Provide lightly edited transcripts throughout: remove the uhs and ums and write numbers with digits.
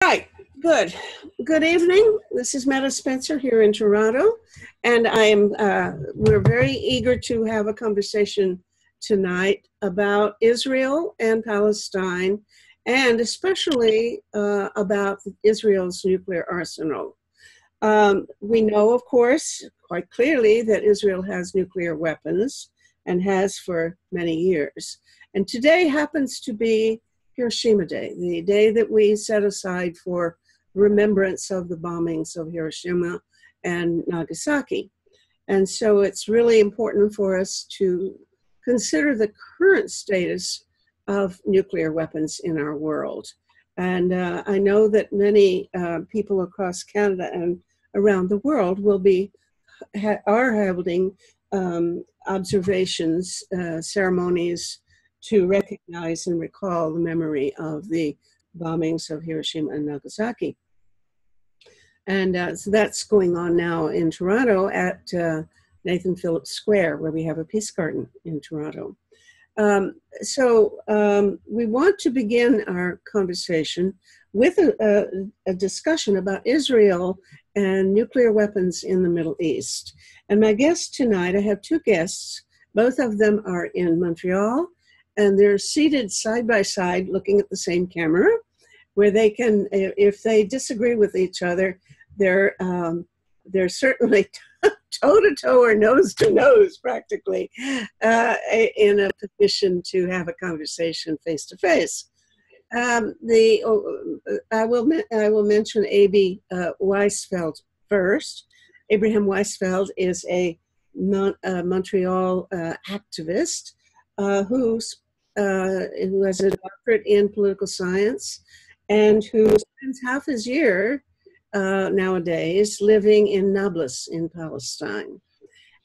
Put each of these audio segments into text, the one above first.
Right, good. Good evening. This is Metta Spencer here in Toronto, and we're very eager to have a conversation tonight about Israel and Palestine, and especially about Israel's nuclear arsenal. We know, of course, quite clearly that Israel has nuclear weapons and has for many years. And today happens to be Hiroshima Day, the day that we set aside for remembrance of the bombings of Hiroshima and Nagasaki. And so it's really important for us to consider the current status of nuclear weapons in our world. And I know that many people across Canada and around the world are holding observations, ceremonies to recognize and recall the memory of the bombings of Hiroshima and Nagasaki. And so that's going on now in Toronto at Nathan Phillips Square, where we have a peace garden in Toronto. We want to begin our conversation with a discussion about Israel and nuclear weapons in the Middle East. And my guests tonight, I have two guests. Both of them are in Montreal, and they're seated side by side looking at the same camera, where they can, if they disagree with each other, they're certainly toe-to-toe or nose-to-nose, practically, in a position to have a conversation face-to-face. I will mention A.B. Weizfeld first. Abraham Weizfeld is a Montreal activist who has a doctorate in political science and who spends half his year nowadays living in Nablus in Palestine.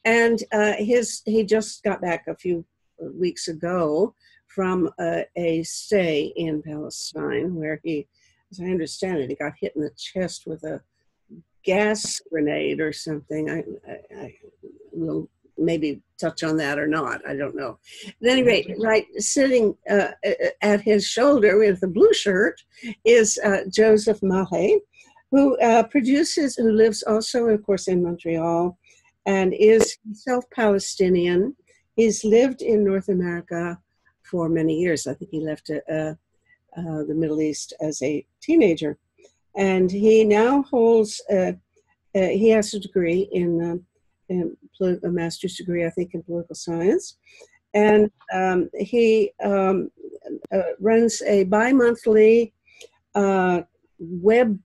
And he just got back a few weeks ago from a stay in Palestine where he, as I understand it, he got hit in the chest with a gas grenade or something. I will maybe touch on that or not. I don't know. At any rate, right, sitting at his shoulder with the blue shirt is Joseph Maleh, who lives also, of course, in Montreal, and is himself Palestinian. He's lived in North America for many years. I think he left the Middle East as a teenager. And he now holds, he has a degree in a master's degree, I think, in political science. And he runs a bi-monthly web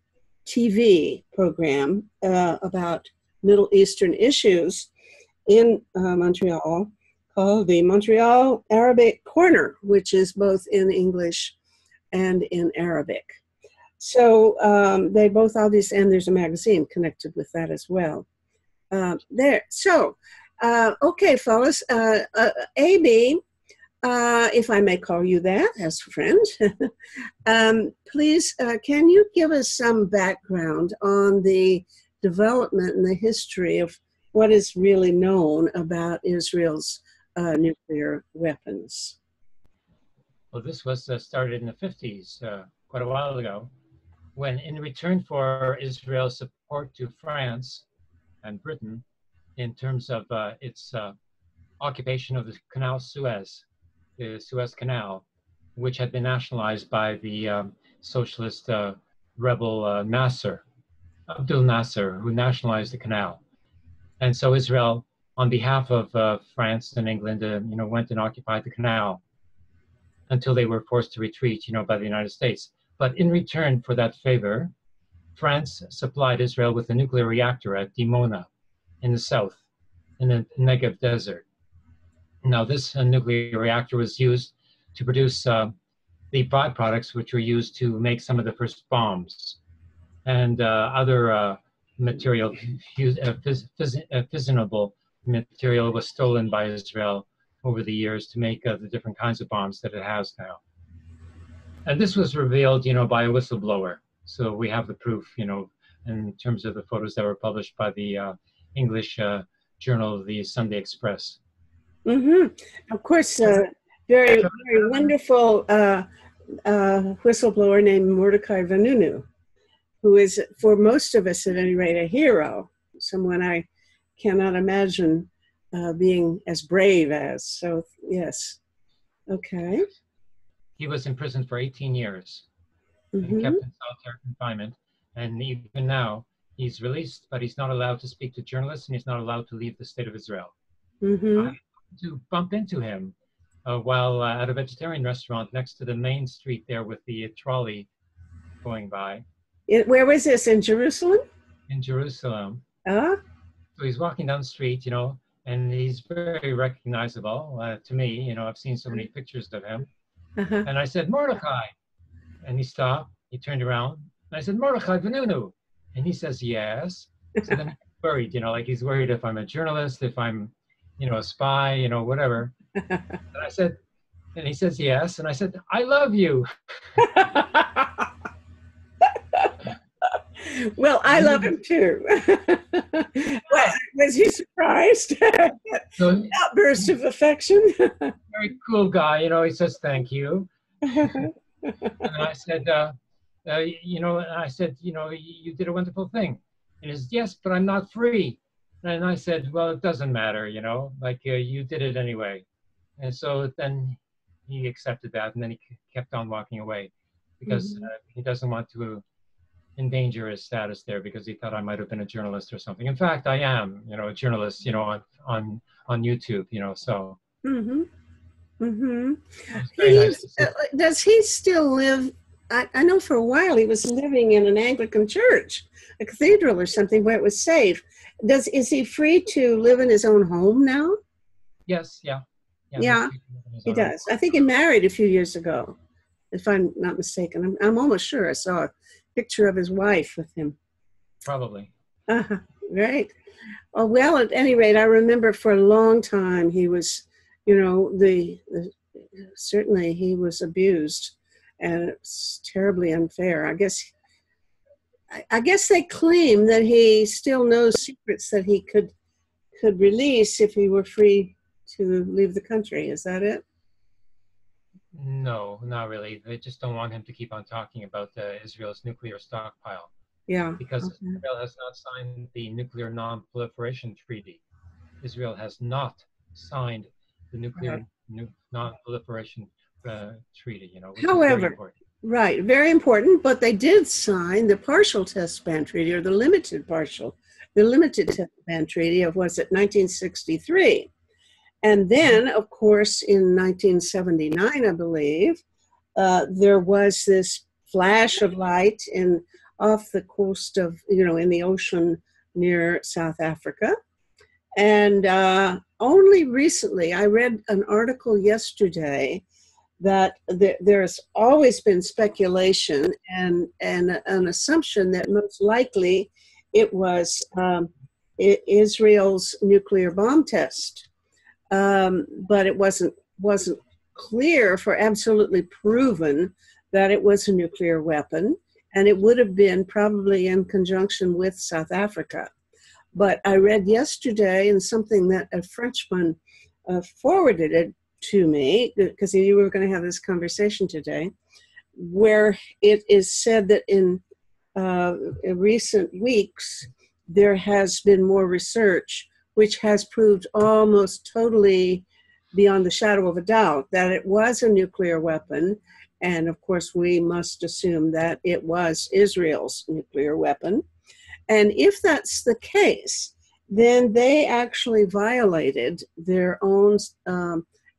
TV program about Middle Eastern issues in Montreal called the Montreal Arabic Corner, which is both in English and in Arabic. So they both obviously, and there's a magazine connected with that as well. Okay, fellas, A.B., if I may call you that as a friend, please, can you give us some background on the development and the history of what is really known about Israel's nuclear weapons? Well, this was started in the 50s, quite a while ago, when in return for Israel's support to France and Britain in terms of its occupation of the Canal Suez, the Suez Canal, which had been nationalized by the socialist rebel Abdel Nasser, who nationalized the canal. And so Israel, on behalf of France and England, went and occupied the canal until they were forced to retreat, by the United States. But in return for that favor, France supplied Israel with a nuclear reactor at Dimona in the south, in the Negev desert. Now, this nuclear reactor was used to produce the byproducts which were used to make some of the first bombs and other material, fissionable material was stolen by Israel over the years to make the different kinds of bombs that it has now. And this was revealed, by a whistleblower. So we have the proof, in terms of the photos that were published by the English journal, the Sunday Express. Mm-hmm. Of course, very, very wonderful whistleblower named Mordecai Vanunu. who is, for most of us at any rate, a hero, someone I cannot imagine being as brave as. So, yes. Okay. He was in prison for 18 years and Mm-hmm. kept in solitary confinement. And even now, he's released, but he's not allowed to speak to journalists, and he's not allowed to leave the state of Israel. I Mm-hmm. happened to bump into him while at a vegetarian restaurant next to the main street there with the trolley going by Where was this? In Jerusalem? in Jerusalem. Ah. So he's walking down the street, and he's very recognizable to me. I've seen so many pictures of him. Uh-huh. And I said, Mordecai. And he stopped. He turned around. And I said, Mordecai Vanunu. And he says, yes. So then he's worried, like he's worried if I'm a journalist, if I'm, a spy, whatever. And I said, and he says, yes. And I said, I love you. Well, I love him too. Was he surprised? So, outburst of affection. Very cool guy, he says, thank you. And I said, you did a wonderful thing. And he says, yes, but I'm not free. And I said, well, it doesn't matter, you did it anyway. And so then he accepted that, and then he kept on walking away because he doesn't want to endanger his status there, because he thought I might have been a journalist or something. In fact, I am, a journalist, on YouTube, so. Mm-hmm. Mm-hmm. Very nice to see. Does he still live? I know for a while he was living in an Anglican church, a cathedral or something, where it was safe. Is he free to live in his own home now? Yes, yeah. Yeah, he does. I think he married a few years ago, if I'm not mistaken. I'm almost sure I saw a picture of his wife with him. Probably. Right. Oh, well, at any rate, I remember for a long time he was, certainly he was abused, and it's terribly unfair. I guess they claim that he still knows secrets that he could release if he were free to leave the country. Is that it? No, not really. They just don't want him to keep on talking about Israel's nuclear stockpile. Yeah. Because okay. Israel has not signed the Nuclear Non-Proliferation Treaty. Israel has not signed the Nuclear Non-Proliferation Treaty, which is very important. Right, very important, but they did sign the Partial Test Ban Treaty, or the Limited Test Ban Treaty of, was it 1963? And then, of course, in 1979, I believe, there was this flash of light off the coast of, in the ocean near South Africa. And only recently, I read an article yesterday that there's always been speculation and an assumption that most likely it was Israel's nuclear bomb test. But it wasn't clear for absolutely proven that it was a nuclear weapon, and it would have been probably in conjunction with South Africa. But I read yesterday, and something that a Frenchman forwarded it to me, because he knew we were going to have this conversation today, where it is said that in recent weeks, there has been more research which has proved almost totally beyond the shadow of a doubt that it was a nuclear weapon. And of course, we must assume that it was Israel's nuclear weapon. And if that's the case, then they actually violated their own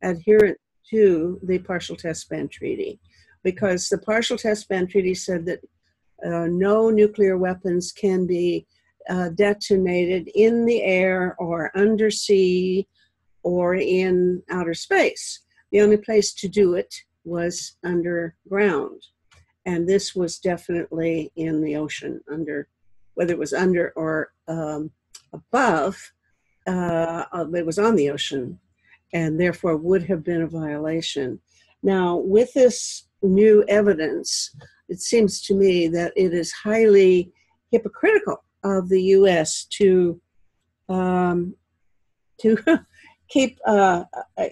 adherence to the Partial Test Ban Treaty, because the Partial Test Ban Treaty said that no nuclear weapons can be detonated in the air or undersea or in outer space. The only place to do it was underground. And this was definitely in the ocean, whether it was under or above, it was on the ocean, and therefore would have been a violation. Now, with this new evidence, it seems to me that it is highly hypocritical of the U.S. to keep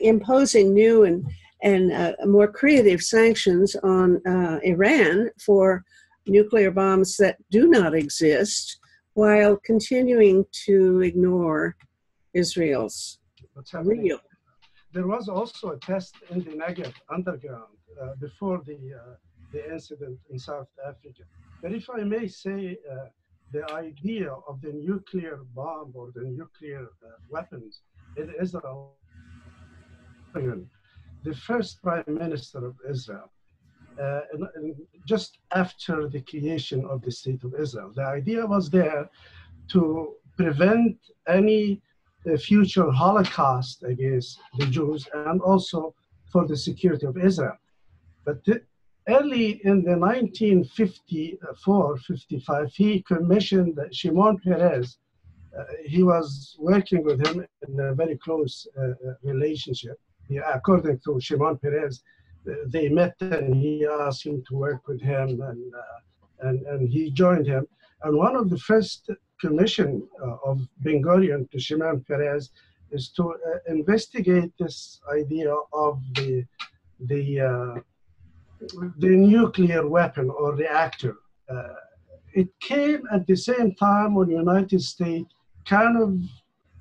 imposing new and more creative sanctions on Iran for nuclear bombs that do not exist while continuing to ignore Israel's what's happening. real. There was also a test in the Negev underground before the incident in South Africa. But if I may say, the idea of the nuclear bomb or the nuclear weapons in Israel, the first prime minister of Israel, and just after the creation of the State of Israel. The idea was there to prevent any future Holocaust against the Jews and also for the security of Israel. But early in the 1954-55, he commissioned Shimon Peres. He was working with him in a very close relationship. According to Shimon Peres, they met and he asked him to work with him, and he joined him. And one of the first commission of Ben Gurion to Shimon Peres is to investigate this idea of the nuclear weapon or reactor. It came at the same time when the United States kind of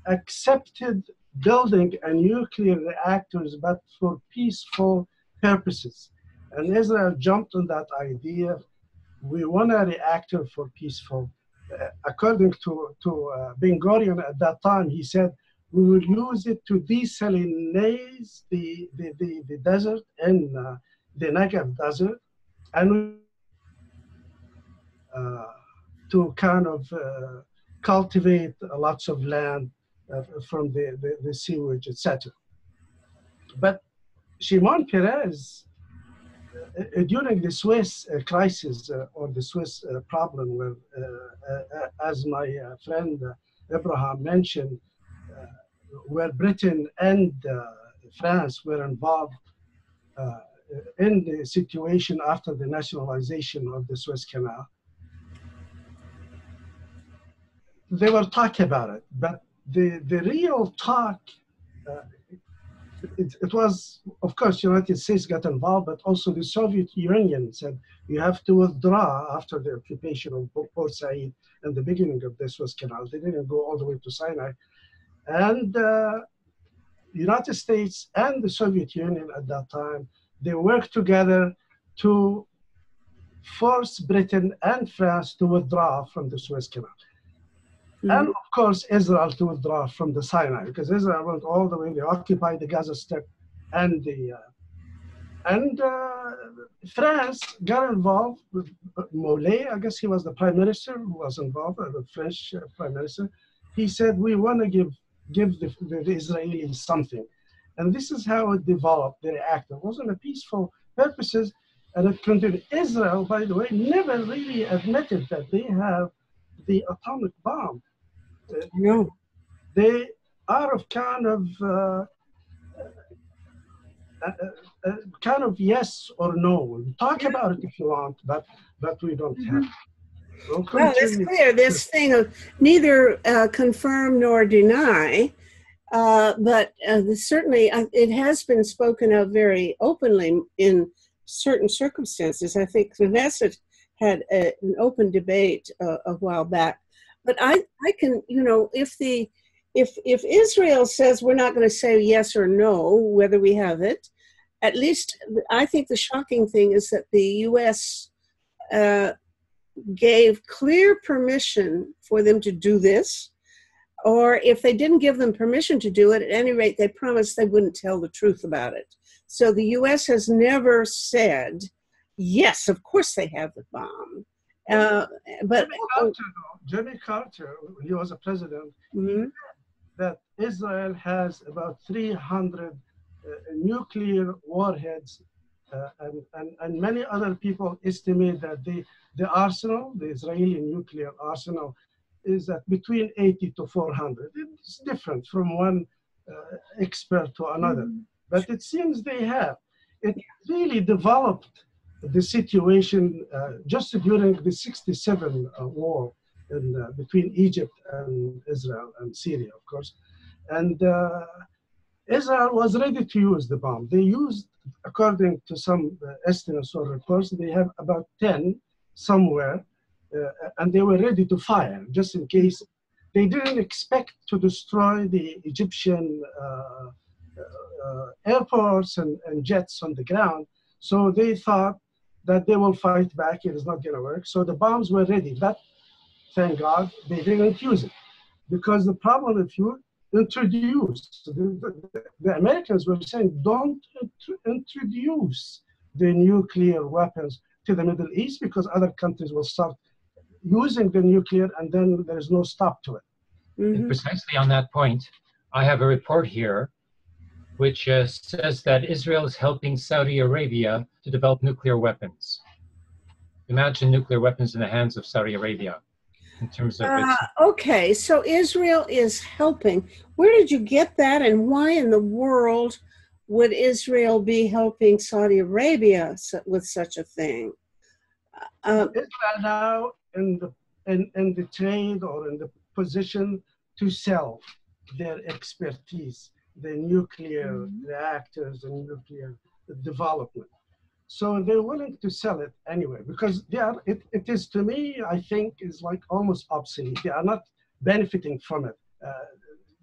accepted building a nuclear reactors, but for peaceful purposes. And Israel jumped on that idea. We want a reactor for peaceful. According to Ben Gurion at that time, he said, we will use it to desalinize the desert and the Negev desert, and to kind of cultivate lots of land from the sewage, etc. But Shimon Peres, during the Suez crisis or the Suez problem, where, as my friend Abraham mentioned, where Britain and France were involved in the situation after the nationalization of the Suez Canal. They were talking about it, but the real talk, it was, of course, the United States got involved, but also the Soviet Union said, you have to withdraw after the occupation of Port Said and the beginning of the Suez Canal. They didn't go all the way to Sinai. And the United States and the Soviet Union at that time, they worked together to force Britain and France to withdraw from the Suez Canal. Mm-hmm. And of course, Israel to withdraw from the Sinai, because Israel went all the way, they occupied the Gaza Strip, and France got involved with Maleh. I guess he was the prime minister who was involved, the French prime minister. He said, we want to give the Israelis something. And this is how it developed, the reactor. It wasn't a peaceful purposes, and it continued. Israel, by the way, never really admitted that they have the atomic bomb. No. They are of kind of yes or no. Talk about it if you want, but we don't have. Well, it's clear, this thing of neither confirm nor deny, but certainly it has been spoken of very openly in certain circumstances. I think the Knesset had an open debate a while back. But I can, if Israel says we're not going to say yes or no, whether we have it, at least I think the shocking thing is that the U.S. Gave clear permission for them to do this, or if they didn't give them permission to do it, at any rate, they promised they wouldn't tell the truth about it. So the U.S. has never said, yes, of course they have the bomb. But Jimmy Carter, he was a president, mm-hmm. that Israel has about 300 nuclear warheads, and many other people estimate that the arsenal, the Israeli nuclear arsenal, is at between 80 to 400. It's different from one expert to another, mm-hmm. but it seems they have. It really developed the situation just during the 67 war between Egypt and Israel and Syria, of course. And Israel was ready to use the bomb. They used, according to some estimates or reports, they have about 10 somewhere, and they were ready to fire just in case. They didn't expect to destroy the Egyptian airports and jets on the ground. So they thought that they will fight back. It is not going to work. So the bombs were ready. But thank God they didn't use it. Because the problem, if you introduce, the Americans were saying, don't introduce the nuclear weapons to the Middle East because other countries will start using the nuclear and then there is no stop to it. And precisely on that point, I have a report here which says that Israel is helping Saudi Arabia to develop nuclear weapons. Imagine nuclear weapons in the hands of Saudi Arabia in terms of its... Okay, so Israel is helping. Where did you get that, and why in the world would Israel be helping Saudi Arabia with such a thing? Israel now in the trade or in the position to sell their expertise, the nuclear reactors and nuclear development. So they're willing to sell it anyway, because they are, it is, to me, I think, is like almost obsolete. They are not benefiting from it.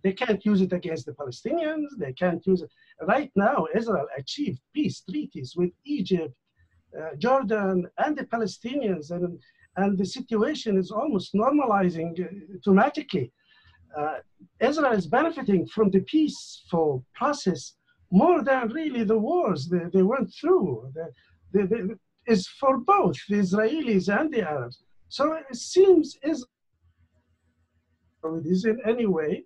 They can't use it against the Palestinians. They can't use it. Right now, Israel achieved peace treaties with Egypt, Jordan, and the Palestinians, and the situation is almost normalizing dramatically. Israel is benefiting from the peaceful process more than really the wars they went through. Is for both the Israelis and the Arabs. So it seems Israel is in any way.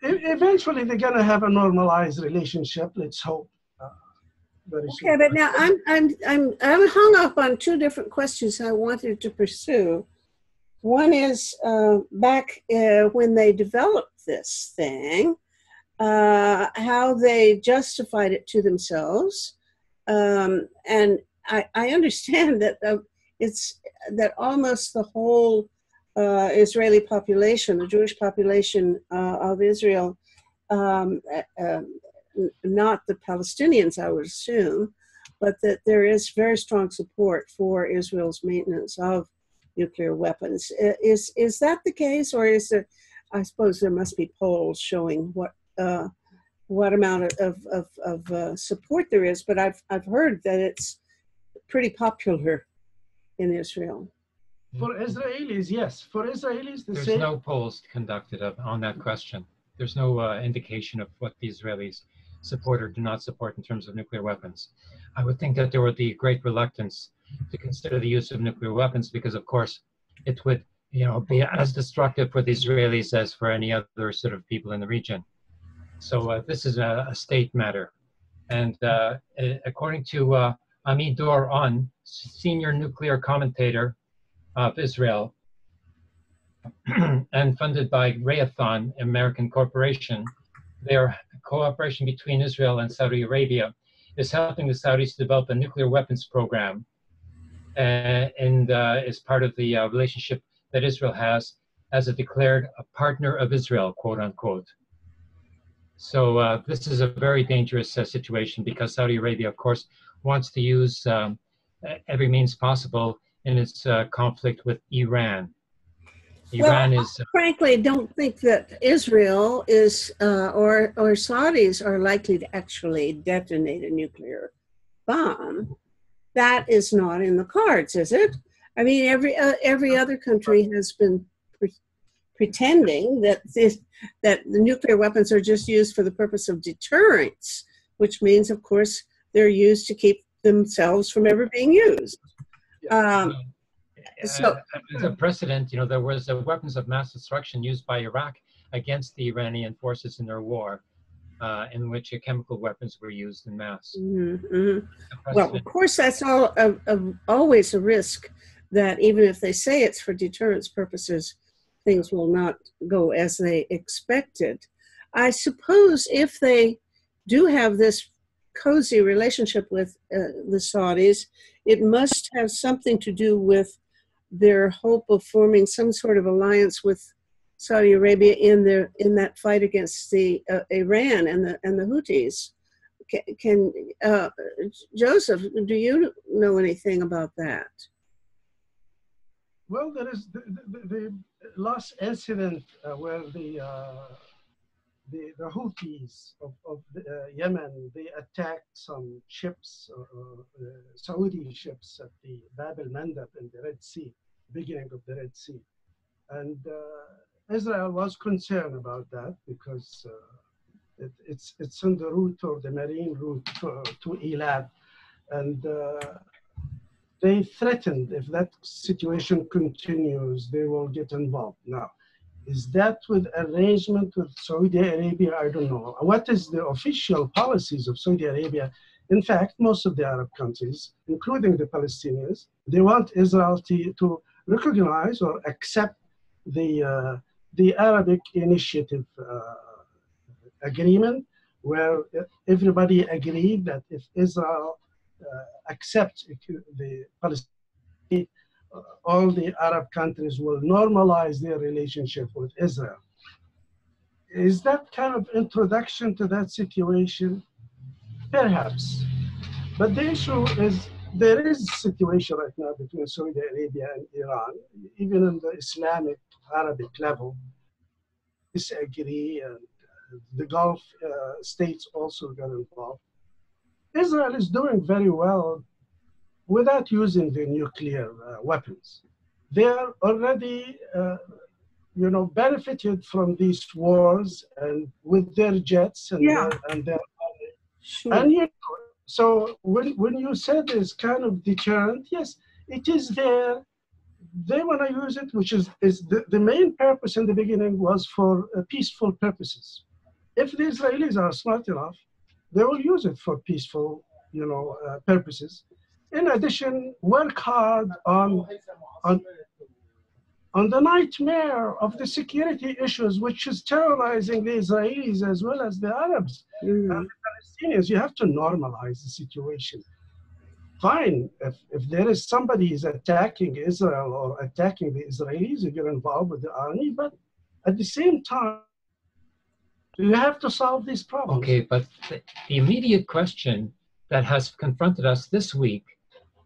Eventually, they're going to have a normalized relationship. Let's hope. Very soon. Okay, but now I'm hung up on two different questions I wanted to pursue. One is back when they developed this thing, how they justified it to themselves, and I understand that it's that almost the whole Israeli population, the Jewish population of Israel, not the Palestinians, I would assume, but that there is very strong support for Israel's maintenance of nuclear weapons. Is that the case, or is there? I suppose there must be polls showing what amount of support there is, but I've heard that it's pretty popular in Israel. For Israelis, yes. For Israelis, there's no polls conducted on that question. There's no indication of what the Israelis support or do not support in terms of nuclear weapons. I would think that there would be great reluctance to consider the use of nuclear weapons because, of course, it would, be as destructive for the Israelis as for any other sort of people in the region. So this is a state matter. And according to Ami Dor-On, senior nuclear commentator of Israel, and funded by Raytheon, American corporation, their cooperation between Israel and Saudi Arabia is helping the Saudis develop a nuclear weapons program and is part of the relationship that Israel has as a declared a partner of Israel, quote unquote. So this is a very dangerous situation because Saudi Arabia, of course, wants to use every means possible in its conflict with Iran. Iran is frankly don't think that Israel is or Saudis are likely to actually detonate a nuclear bomb. That is not in the cards, is it? I mean, every other country has been pretending that the nuclear weapons are just used for the purpose of deterrence, which means, of course, they're used to keep themselves from ever being used. So, as a precedent, there was weapons of mass destruction used by Iraq against the Iranian forces in their war, in which chemical weapons were used in mass. Mm-hmm. Well, of course, that's always a risk that even if they say it's for deterrence purposes, things will not go as they expected. I suppose if they do have this cozy relationship with the Saudis, it must have something to do with their hope of forming some sort of alliance with Saudi Arabia in that fight against the Iran and the Houthis. can Joseph, do you know anything about that? Well, there is the last incident where the Houthis of Yemen, they attacked some ships, Saudi ships at the Bab el-Mandab in the Red Sea, beginning of the Red Sea. And Israel was concerned about that because it's on the route or the marine route to Eilat. And they threatened if that situation continues, they will get involved. Now, is that with arrangement with Saudi Arabia? I don't know. What is the official policies of Saudi Arabia? In fact, most of the Arab countries, including the Palestinians, they want Israel to recognize or accept the Arabic Initiative agreement, where everybody agreed that if Israel accepts the Palestinian, all the Arab countries will normalize their relationship with Israel. Is that kind of introduction to that situation? Perhaps. But the issue is there is a situation right now between Saudi Arabia and Iran, even in the Islamic Arabic level, disagree, and the Gulf states also got involved. Israel is doing very well without using the nuclear weapons. They are already, benefited from these wars and with their jets and their army. Sure. And so when you said it's kind of deterrent, yes, it is there. They want to use it, which is the main purpose in the beginning was for peaceful purposes. If the Israelis are smart enough, they will use it for peaceful, purposes. In addition, work hard on the nightmare of the security issues, which is terrorizing the Israelis as well as the Arabs and the Palestinians. You have to normalize the situation. Fine, if there is somebody is attacking Israel or attacking the Israelis, you get involved with the army, but at the same time, you have to solve these problems. Okay, but the immediate question that has confronted us this week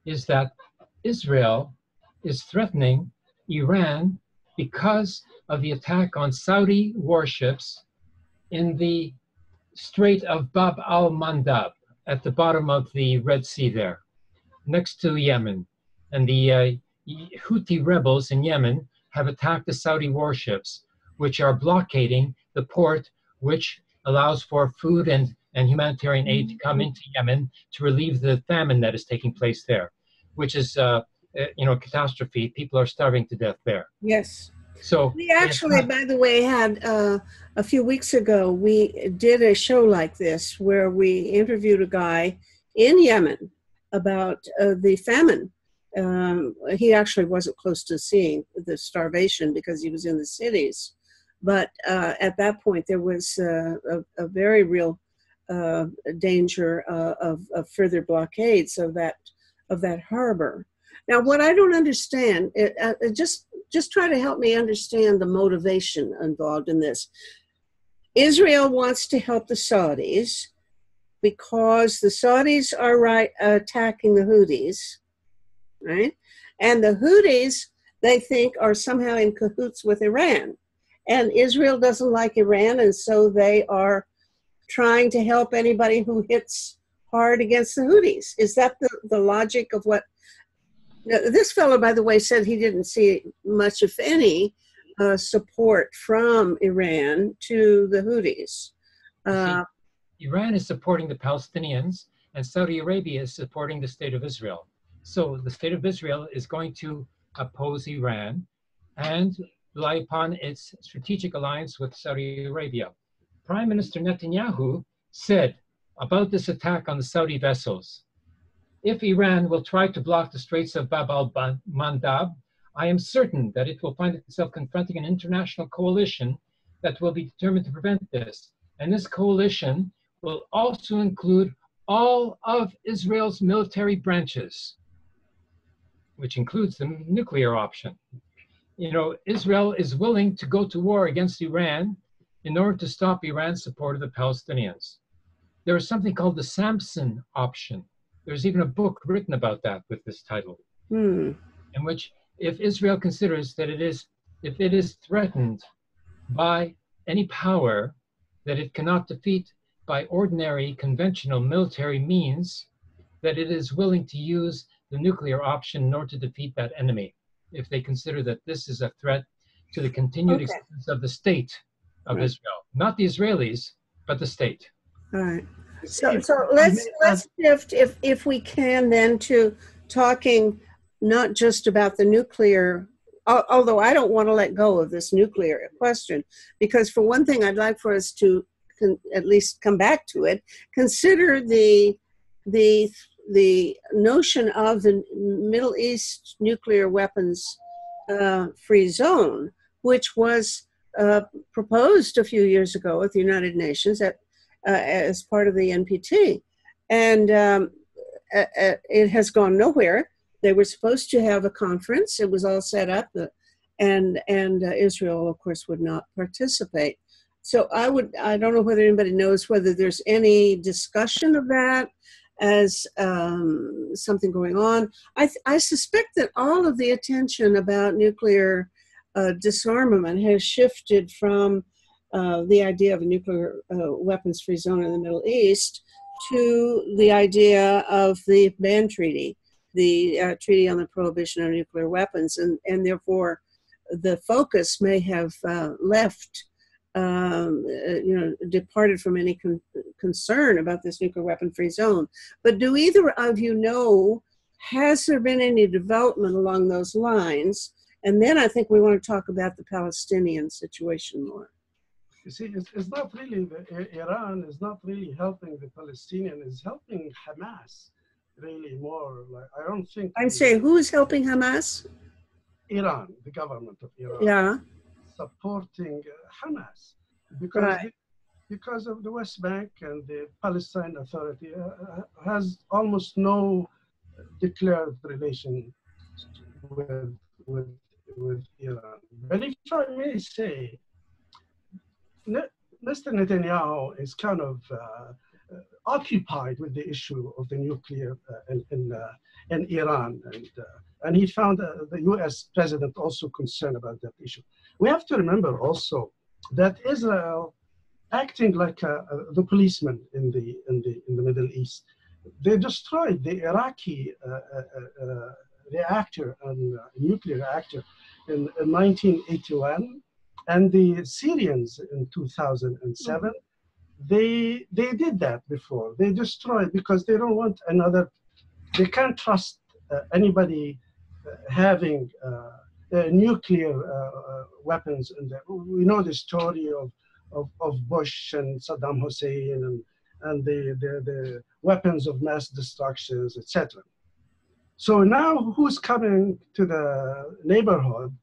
is that Israel is threatening Iran because of the attack on Saudi warships in the Strait of Bab al-Mandab at the bottom of the Red Sea there, next to Yemen. And the Houthi rebels in Yemen have attacked the Saudi warships, which are blockading the port, which allows for food and humanitarian aid to come into Yemen to relieve the famine that is taking place there, which is a catastrophe. People are starving to death there. Yes. So we actually, by the way, had a few weeks ago, we did a show like this where we interviewed a guy in Yemen about the famine. He actually wasn't close to seeing the starvation because he was in the cities. But at that point, there was a very real danger of further blockades of that harbor. Now, what I don't understand, just try to help me understand the motivation involved in this. Israel wants to help the Saudis because the Saudis are attacking the Houthis, right? And the Houthis, they think, are somehow in cahoots with Iran. And Israel doesn't like Iran, and so they are trying to help anybody who hits hard against the Houthis. Is that the logic of what? This fellow, by the way, said he didn't see much, if any, support from Iran to the Houthis. Iran is supporting the Palestinians, and Saudi Arabia is supporting the State of Israel. So the State of Israel is going to oppose Iran and rely upon its strategic alliance with Saudi Arabia. Prime Minister Netanyahu said about this attack on the Saudi vessels, if Iran will try to block the Straits of Bab al-Mandab, I am certain that it will find itself confronting an international coalition that will be determined to prevent this. And this coalition will also include all of Israel's military branches, which includes the nuclear option. Israel is willing to go to war against Iran in order to stop Iran's support of the Palestinians. there is something called the Samson option. There's even a book written about that with this title, in which if Israel considers that if it is threatened by any power that it cannot defeat by ordinary conventional military means, that it is willing to use the nuclear option in order to defeat that enemy, if they consider that this is a threat to the continued existence of the state of Israel. Not the Israelis, but the state. All right. So let's shift, if we can, then to talking not just about the nuclear, although I don't want to let go of this nuclear question, because for one thing, I'd like for us to at least come back to it. Consider the notion of the Middle East nuclear weapons free zone, which was proposed a few years ago at the United Nations as part of the NPT. And it has gone nowhere. They were supposed to have a conference. It was all set up, and Israel, of course, would not participate. So I don't know whether anybody knows whether there's any discussion of that as something going on. I suspect that all of the attention about nuclear disarmament has shifted from the idea of a nuclear weapons-free zone in the Middle East to the idea of the ban treaty, the Treaty on the Prohibition of Nuclear Weapons, and therefore the focus may have left, departed from any concern about this nuclear weapon-free zone. But do either of you know, has there been any development along those lines? And then I think we want to talk about the Palestinian situation more. You see, it's not really, Iran is not really helping the Palestinian, it's helping Hamas really more. Like, I don't think. I'm saying, who's helping Hamas? Iran, the government of Iran. Yeah. Supporting Hamas because of the West Bank, and the Palestine Authority has almost no declared relation with Iran. But if I may say, Mr. Netanyahu is kind of occupied with the issue of the nuclear in Iran, and he found the U.S. president also concerned about that issue. We have to remember also that Israel, acting like the policeman in the Middle East, they destroyed the Iraqi reactor and nuclear reactor in 1981. And the Syrians in 2007, they did that before. They destroyed because they don't want another, they can't trust anybody having nuclear weapons. And we know the story of Bush and Saddam Hussein and the weapons of mass destructions, etc. So now who's coming to the neighborhood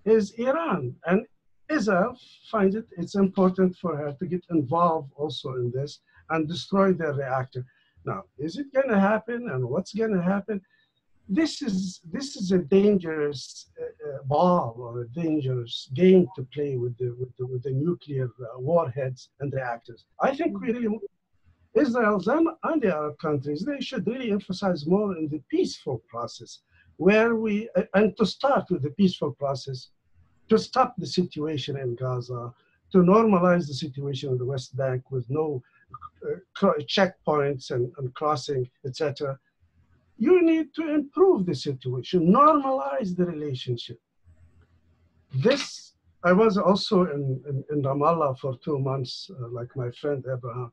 is Iran. And Israel finds it's important for her to get involved also in this and destroy their reactor. Now, is it going to happen, and what's going to happen? This is a dangerous ball, or a dangerous game to play with the nuclear warheads and reactors. I think we really, Israel and the Arab countries, they should really emphasize more in the peaceful process, where and to start with the peaceful process, to stop the situation in Gaza, to normalize the situation in the West Bank with no checkpoints and crossing, etc. You need to improve the situation, normalize the relationship. I was also in Ramallah for 2 months, like my friend Abraham.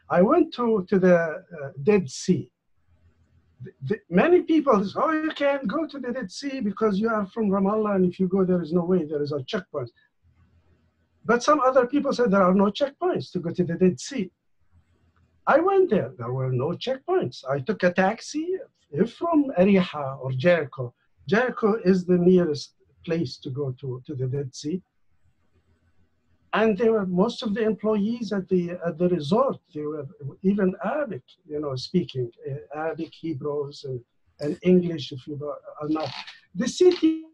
I went to the Dead Sea. Many people say, oh, you can't go to the Dead Sea because you are from Ramallah, and if you go, there is no way, there is a checkpoint. But some other people said there are no checkpoints to go to the Dead Sea. I went there were no checkpoints. I took a taxi from Ariha or Jericho. Jericho is the nearest place to go to the Dead Sea. And there were most of the employees at the resort. They were even Arabic, speaking Arabic, Hebrews, and English. If you are not, the city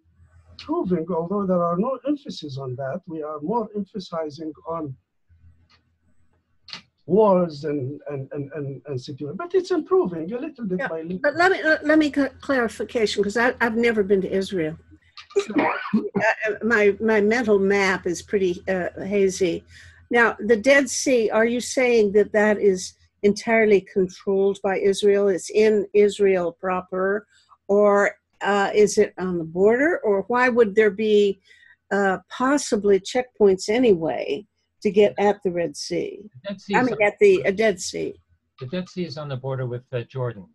improving. Although there are no emphasis on that, we are more emphasizing on wars and situation. But it's improving a little bit Yeah, by little. but let me clarification, because I've never been to Israel. So my mental map is pretty hazy. Now, the Dead Sea, are you saying that that is entirely controlled by Israel? It's in Israel proper, or is it on the border? Or why would there be possibly checkpoints anyway to get at the Red Sea? Dead Sea I is mean, at the Dead Sea. The Dead Sea is on the border with Jordan.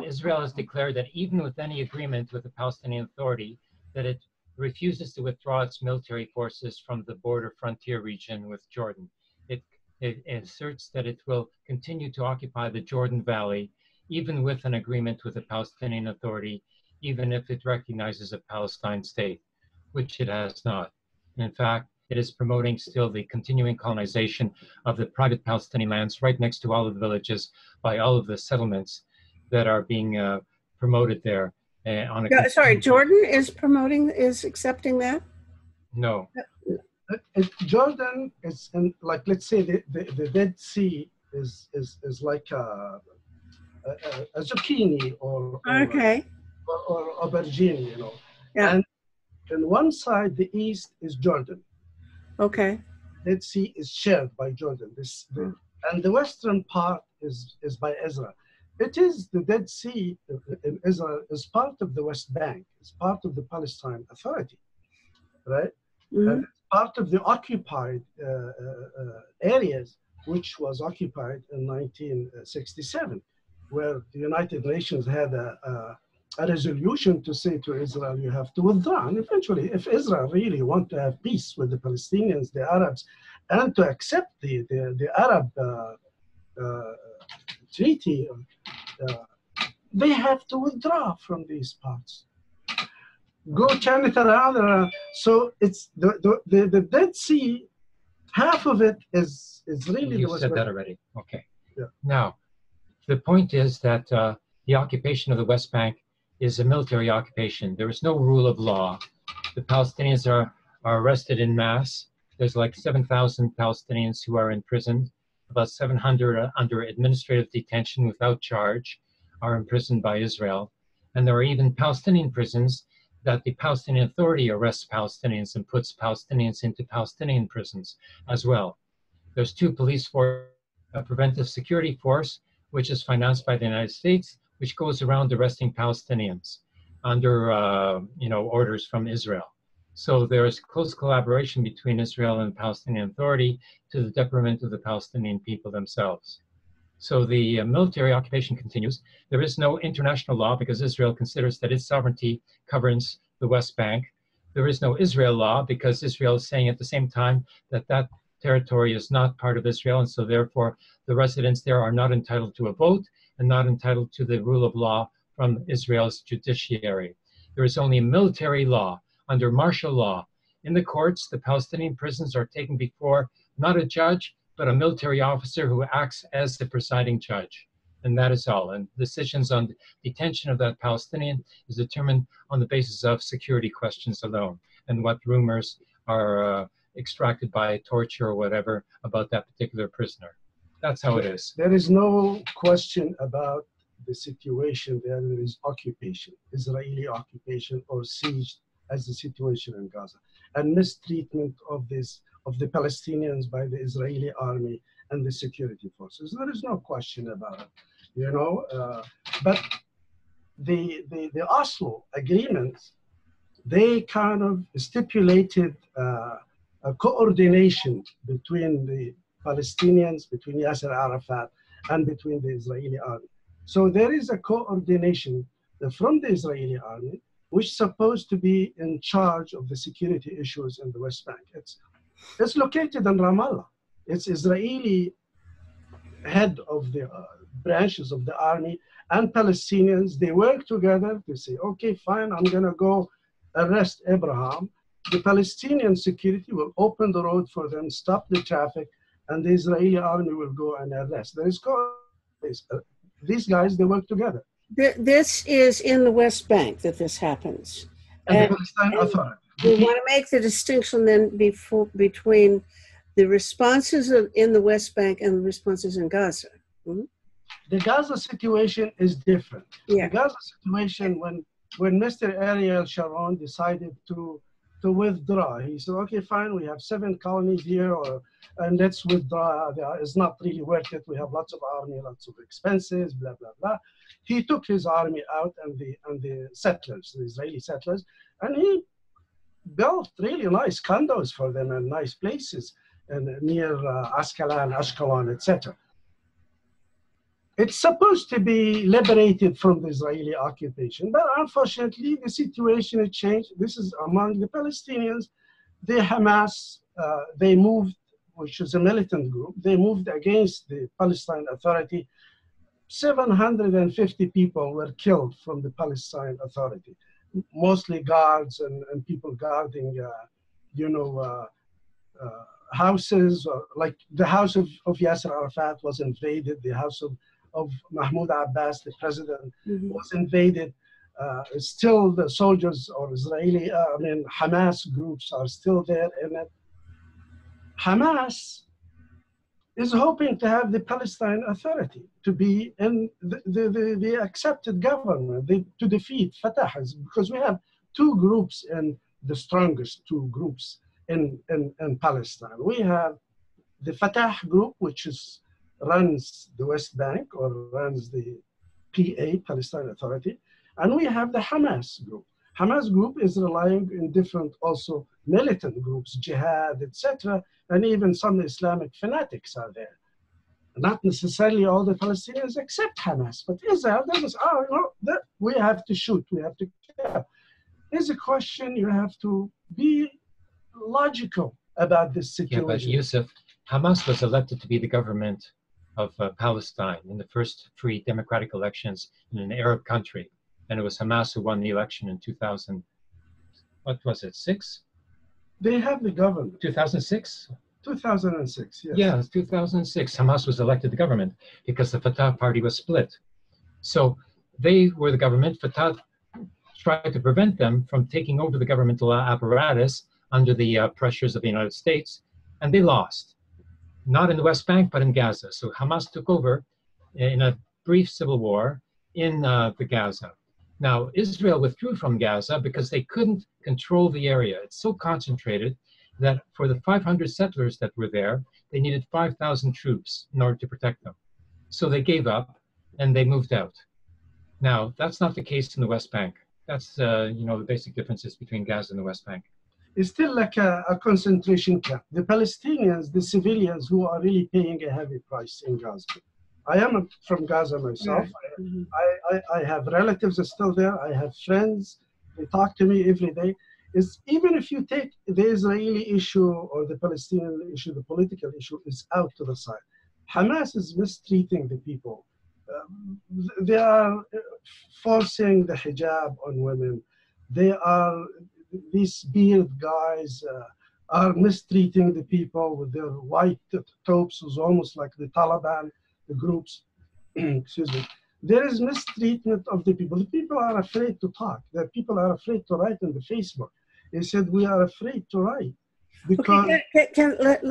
Israel has declared that even with any agreement with the Palestinian Authority, that it refuses to withdraw its military forces from the border frontier region with Jordan. It asserts that it will continue to occupy the Jordan Valley, even with an agreement with the Palestinian Authority, even if it recognizes a Palestine state, which it has not. In fact, it is promoting still the continuing colonization of the private Palestinian lands right next to all of the villages by all of the settlements that are being promoted there. Sorry, Jordan is accepting that? No. Jordan is in, like, let's say the Dead Sea is like a zucchini or Okay. or aubergine, you know. Yeah. And on one side, the east is Jordan. Okay. Dead Sea is shared by Jordan. And the western part is by Israel. It is the Dead Sea in Israel is part of the West Bank. It's part of the Palestine Authority, right? Mm-hmm. And it's part of the occupied areas, which was occupied in 1967, where the United Nations had a resolution to say to Israel, you have to withdraw. And eventually, if Israel really want to have peace with the Palestinians, the Arabs, and to accept the Arab treaty, they have to withdraw from these parts. Go turn it around. So it's the Dead Sea, half of it is really You said that already. Okay. Yeah. Now, the point is that the occupation of the West Bank is a military occupation. There is no rule of law. The Palestinians are arrested in mass. There's like 7,000 Palestinians who are in prison. About 700 under administrative detention without charge are imprisoned by Israel. And there are even Palestinian prisons that the Palestinian Authority arrests Palestinians and puts Palestinians into Palestinian prisons as well. There's two police forces, a preventive security force, which is financed by the United States, which goes around arresting Palestinians under orders from Israel. So there's close collaboration between Israel and the Palestinian Authority to the detriment of the Palestinian people themselves. So the military occupation continues. There is no international law because Israel considers that its sovereignty governs the West Bank. There is no Israel law because Israel is saying at the same time that that territory is not part of Israel, and so therefore the residents there are not entitled to a vote and not entitled to the rule of law from Israel's judiciary. There is only military law. Under martial law, in the courts, the Palestinian prisons are taken before not a judge, but a military officer who acts as the presiding judge. And that is all. And decisions on detention of that Palestinian is determined on the basis of security questions alone and what rumors are extracted by torture or whatever about that particular prisoner. That's how it is. There is no question about the situation there. There is occupation, Israeli occupation or siege, as the situation in Gaza, and mistreatment of the Palestinians by the Israeli army and the security forces. There is no question about it, you know. But the Oslo agreements, they kind of stipulated a coordination between the Palestinians, between Yasser Arafat, and between the Israeli army. So there is a coordination from the Israeli army, which is supposed to be in charge of the security issues in the West Bank. It's located in Ramallah. It's Israeli head of the branches of the army and Palestinians. They work together to say, okay, fine, I'm gonna go arrest Abraham. The Palestinian security will open the road for them, stop the traffic, and the Israeli army will go and arrest. There is these guys, they work together. This is in the West Bank that this happens. And the Palestine Authority. We want to make the distinction then between the responses in the West Bank and the responses in Gaza. Mm-hmm. The Gaza situation is different. Yeah. The Gaza situation, when Mr. Ariel Sharon decided to withdraw, he said, okay, fine, we have 7 colonies here, and let's withdraw. It's not really worth it. We have lots of army, lots of expenses, blah, blah, blah. He took his army out and the settlers, the Israeli settlers, and he built really nice condos for them and nice places and near Ashkelon, etc. It's supposed to be liberated from the Israeli occupation, but unfortunately, the situation has changed. This is among the Palestinians. The Hamas, they moved, which is a militant group, they moved against the Palestine Authority. 750 people were killed from the Palestine Authority, mostly guards and people guarding, houses, like the house of Yasser Arafat was invaded, the house of Mahmoud Abbas, the president, Mm-hmm. was invaded. Still the soldiers or Israeli, Hamas groups are still there. And Hamas is hoping to have the Palestine Authority to be in the accepted government, to defeat Fatah, because we have 2 groups, and the strongest 2 groups in Palestine. We have the Fatah group, which runs the West Bank or runs the PA, Palestine Authority, and we have the Hamas group. Hamas group is relying in different also militant groups, jihad, etc., and even some Islamic fanatics are there. Not necessarily all the Palestinians accept Hamas, but Israel, we have to shoot, we have to kill. Here's a question, you have to be logical about this situation. Yeah, but Yusuf, Hamas was elected to be the government of Palestine in the first free democratic elections in an Arab country. And it was Hamas who won the election in 2000, what was it, 6? They have the government. 2006? 2006, yes. Yeah, 2006. Hamas was elected the government because the Fatah party was split. So they were the government. Fatah tried to prevent them from taking over the governmental apparatus under the pressures of the United States, and they lost. Not in the West Bank, but in Gaza. So Hamas took over in a brief civil war in the Gaza. Now, Israel withdrew from Gaza because they couldn't control the area. It's so concentrated that for the 500 settlers that were there, they needed 5,000 troops in order to protect them. So they gave up and they moved out. Now, that's not the case in the West Bank. That's, the basic differences between Gaza and the West Bank. It's still like a concentration camp. The Palestinians, the civilians who are really paying a heavy price in Gaza. I am from Gaza myself. Right. I have relatives still there. I have friends. They talk to me every day. Even if you take the Israeli issue or the Palestinian issue, the political issue is out to the side. Hamas is mistreating the people. They are forcing the hijab on women. These beard guys are mistreating the people with their white tops, who's almost like the Taliban, the groups. Excuse me. There is mistreatment of the people. The people are afraid to talk. The people are afraid to write on the Facebook. They said, we are afraid to write. Because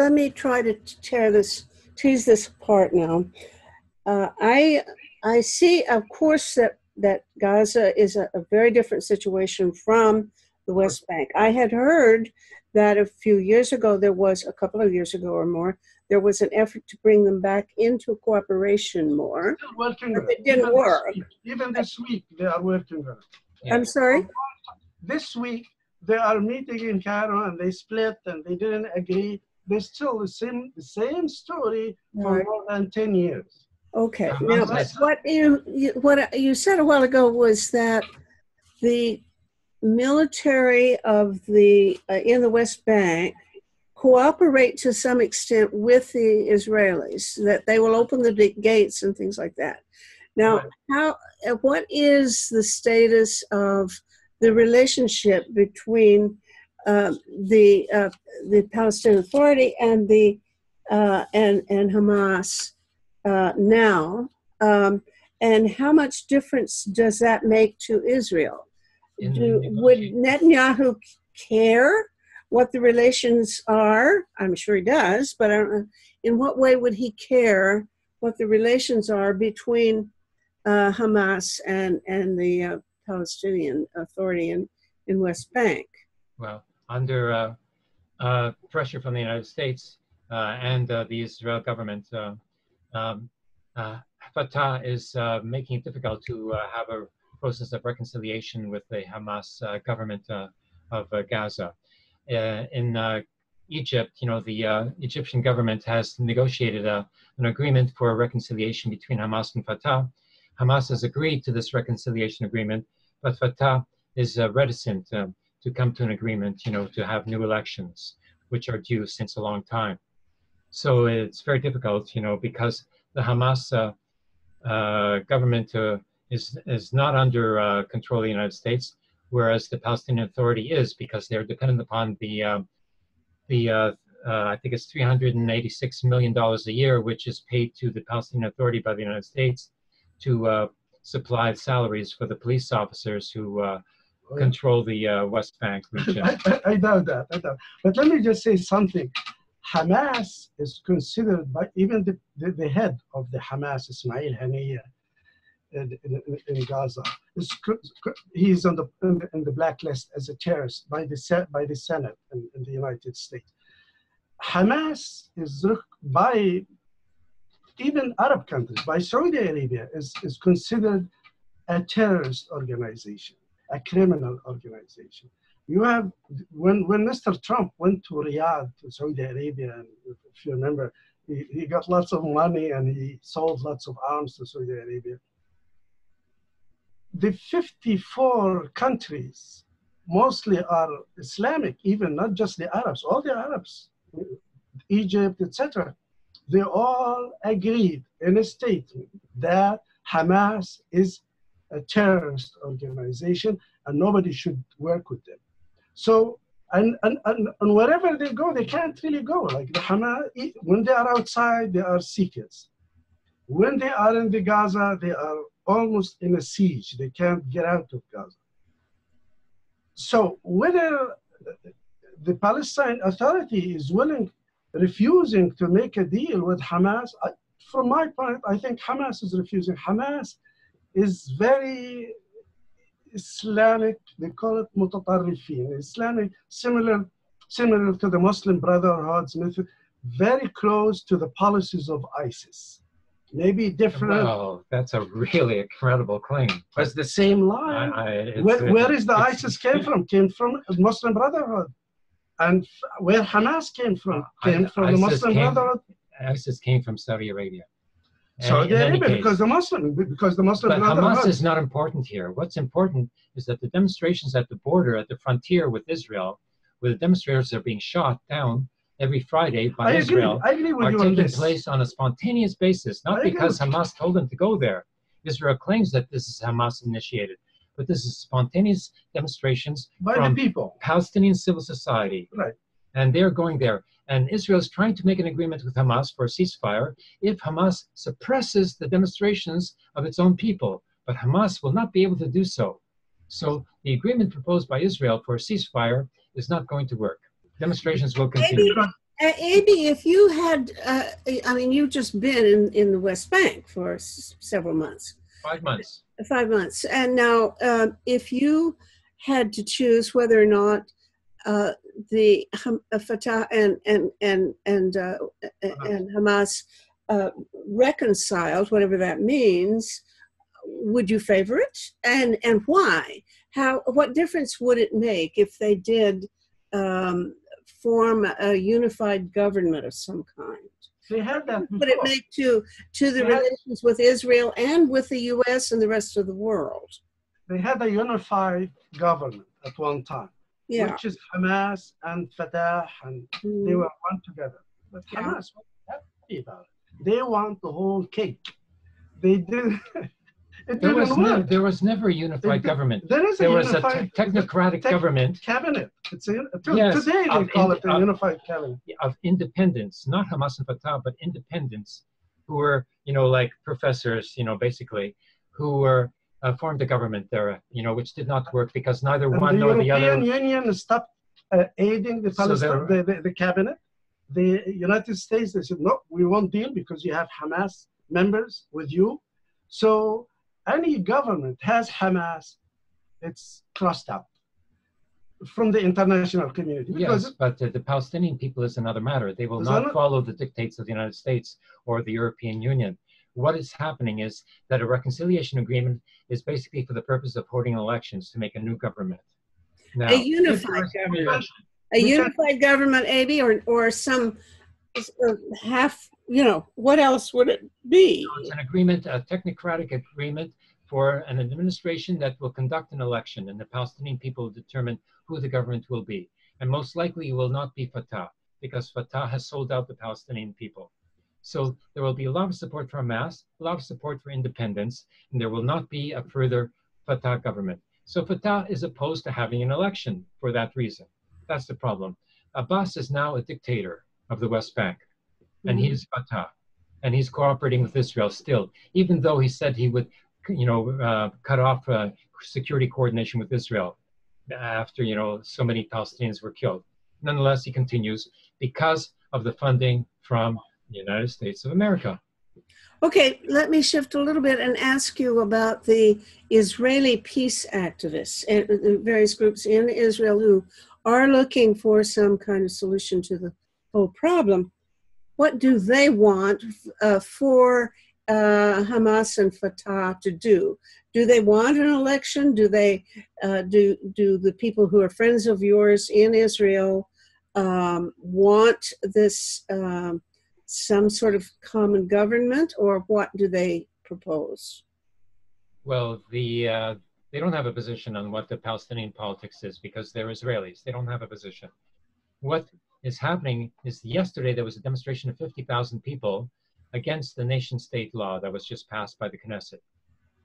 let me try to tease this apart now. I see, of course, that Gaza is a very different situation from the West Bank. I had heard that a couple of years ago or more, there was an effort to bring them back into cooperation more. But it didn't work. Even this week, they are working on it. Yeah. I'm sorry? This week, they are meeting in Cairo and they split and they didn't agree. They're still the same story for more than 10 years. Okay. Now, what you said a while ago was that the military of in the West Bank cooperate to some extent with the Israelis, that they will open the gates and things like that. Now, what is the status of the relationship between the Palestinian Authority and and Hamas now, and how much difference does that make to Israel? Would Netanyahu care what the relations are? I'm sure he does, but I don't know, in what way would he care what the relations are between Hamas and the Palestinian Authority in West Bank? Well, under pressure from the United States and the Israel government, um, Fatah is making it difficult to have a process of reconciliation with the Hamas government of Gaza. In Egypt, the Egyptian government has negotiated an agreement for a reconciliation between Hamas and Fatah. Hamas has agreed to this reconciliation agreement, but Fatah is reticent to come to an agreement, to have new elections, which are due since a long time. So it's very difficult, because the Hamas government is not under control of the United States, whereas the Palestinian Authority is, because they're dependent upon the I think it's $386 million a year, which is paid to the Palestinian Authority by the United States to supply salaries for the police officers who control the West Bank region. I doubt that. But let me just say something. Hamas is considered by even the head of the Hamas, Ismail Haniyeh, in Gaza. He's in the blacklist as a terrorist by the Senate in the United States. Hamas is by even Arab countries, by Saudi Arabia, is considered a terrorist organization, a criminal organization. You have, when Mr. Trump went to Riyadh, to Saudi Arabia, and if you remember, he got lots of money and he sold lots of arms to Saudi Arabia. The 54 countries mostly are Islamic, even not just the Arabs, all the Arabs, Egypt, etc. They all agreed in a statement that Hamas is a terrorist organization and nobody should work with them. So, and wherever they go, they can't really go. Like the Hamas, when they are outside, they are secrets. When they are in the Gaza, they are almost in a siege. They can't get out of Gaza. So whether the Palestine Authority is refusing to make a deal with Hamas, from my point, I think Hamas is refusing. Hamas is very Islamic, they call it mutatarrifin, Islamic, similar to the Muslim Brotherhood, very close to the policies of ISIS. Maybe different. Well, that's a really incredible claim. But it's the same line. Where is the ISIS came from? Came from the Muslim Brotherhood. And where Hamas came from? Came from the Muslim Brotherhood. ISIS came from Saudi Arabia. Saudi Arabia, because the Muslim Brotherhood. Hamas is not important here. What's important is that the demonstrations at the border, at the frontier with Israel, where the demonstrators are being shot down every Friday by Israel, are taking place on a spontaneous basis, not because Hamas told them to go there. Israel claims that this is Hamas initiated, but this is spontaneous demonstrations from the people, Palestinian civil society. Right. And they're going there. And Israel is trying to make an agreement with Hamas for a ceasefire if Hamas suppresses the demonstrations of its own people. But Hamas will not be able to do so. So the agreement proposed by Israel for a ceasefire is not going to work. Demonstrations will continue. Abi, if you had, you've just been in the West Bank for several months. 5 months. 5 months. And now, if you had to choose whether or not the Fatah and Hamas reconciled, whatever that means, would you favor it? And why? What difference would it make if they did form a unified government of some kind? They had that before. Would it make to the relations with Israel and with the U.S. and the rest of the world? They had a unified government at one time, which is Hamas and Fatah, and they were one together. But Hamas was happy about it. They want the whole cake. They did. There was never a unified government. There was a technocratic government. Cabinet. Today they call it a unified cabinet. Of independents, not Hamas and Fatah, but independents who were, like professors, basically, who were formed a government there, which did not work because neither one nor the other. The European Union stopped aiding the So the cabinet. The United States, they said, no, we won't deal because you have Hamas members with you. So any government has Hamas, it's crossed out from the international community. Yes, but the Palestinian people is another matter. They will not follow the dictates of the United States or the European Union. What is happening is that a reconciliation agreement is basically for the purpose of holding elections to make a new government. Now, a unified government. A unified government, AB, or some half, what else would it be? It's an agreement, a technocratic agreement for an administration that will conduct an election, and the Palestinian people will determine who the government will be. And most likely it will not be Fatah, because Fatah has sold out the Palestinian people. So there will be a lot of support for Hamas, a lot of support for independence, and there will not be a further Fatah government. So Fatah is opposed to having an election for that reason. That's the problem. Abbas is now a dictator of the West Bank, and he's Fatah, and he's cooperating with Israel still, even though he said he would, cut off security coordination with Israel after, so many Palestinians were killed. Nonetheless, he continues because of the funding from the United States of America. Okay, let me shift a little bit and ask you about the Israeli peace activists and various groups in Israel who are looking for some kind of solution to the whole problem. What do they want for Hamas and Fatah to do? Do they want an election? Do they do the people who are friends of yours in Israel want this some sort of common government, or what do they propose? Well, they don't have a position on what the Palestinian politics is because they're Israelis. They don't have a position. What is happening is yesterday there was a demonstration of 50,000 people against the nation-state law that was just passed by the Knesset,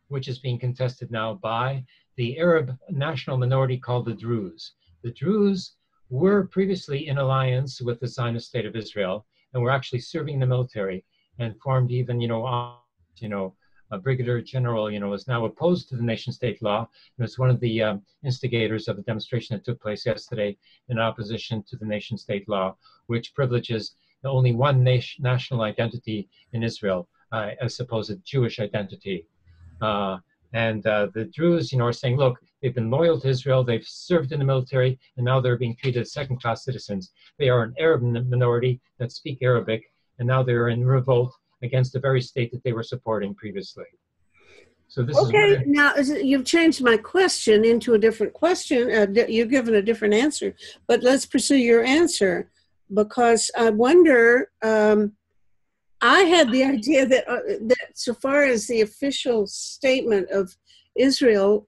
which is being contested now by the Arab national minority called the Druze. The Druze were previously in alliance with the Zionist state of Israel and were actually serving in the military and formed even, a brigadier general, is now opposed to the nation-state law and was one of the instigators of the demonstration that took place yesterday in opposition to the nation-state law, which privileges only one national identity in Israel, as supposed Jewish identity. And the Druze, are saying, look, they've been loyal to Israel, they've served in the military, and now they're being treated as second-class citizens. They are an Arab minority that speak Arabic, and now they're in revolt against the very state that they were supporting previously. So this okay, is now you've changed my question into a different question. You've given a different answer, but let's pursue your answer, because I wonder, I had the idea that so far as the official statement of Israel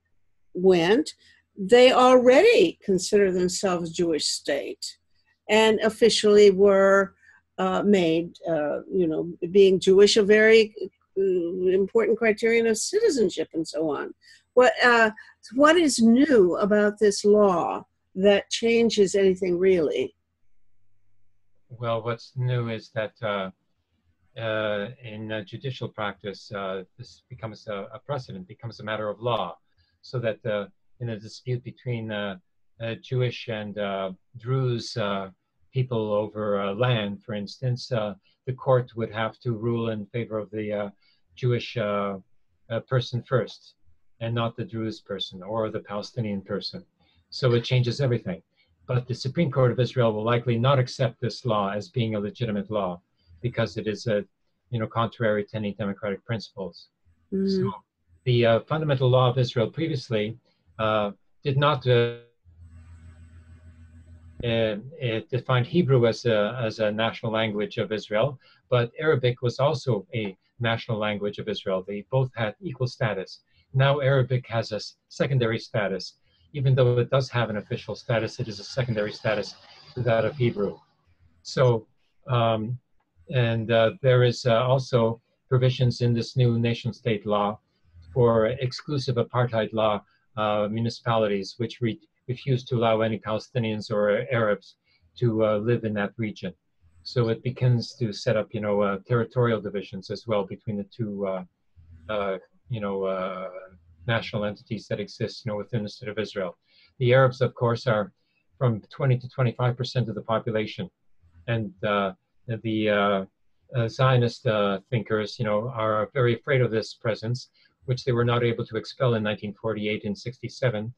went, they already consider themselves a Jewish state and officially were made, being Jewish a very important criterion of citizenship and so on. What is new about this law that changes anything really? Well, what's new is that in judicial practice, this becomes a precedent, becomes a matter of law, so that in a dispute between Jewish and Druze people over land, for instance, the court would have to rule in favor of the Jewish person first, and not the Druze person or the Palestinian person. So it changes everything. But the Supreme Court of Israel will likely not accept this law as being a legitimate law, because it is contrary to any democratic principles. So the fundamental law of Israel previously did not it defined Hebrew as a national language of Israel, but Arabic was also a national language of Israel. They both had equal status. Now Arabic has a secondary status. Even though it does have an official status, it is a secondary status to that of Hebrew. So, there is also provisions in this new nation-state law for exclusive apartheid law municipalities, which refuse to allow any Palestinians or Arabs to live in that region. So it begins to set up, territorial divisions as well between the two, national entities that exist, within the state of Israel. The Arabs, of course, are from 20 to 25% of the population. And the Zionist thinkers, are very afraid of this presence, which they were not able to expel in 1948 and 67.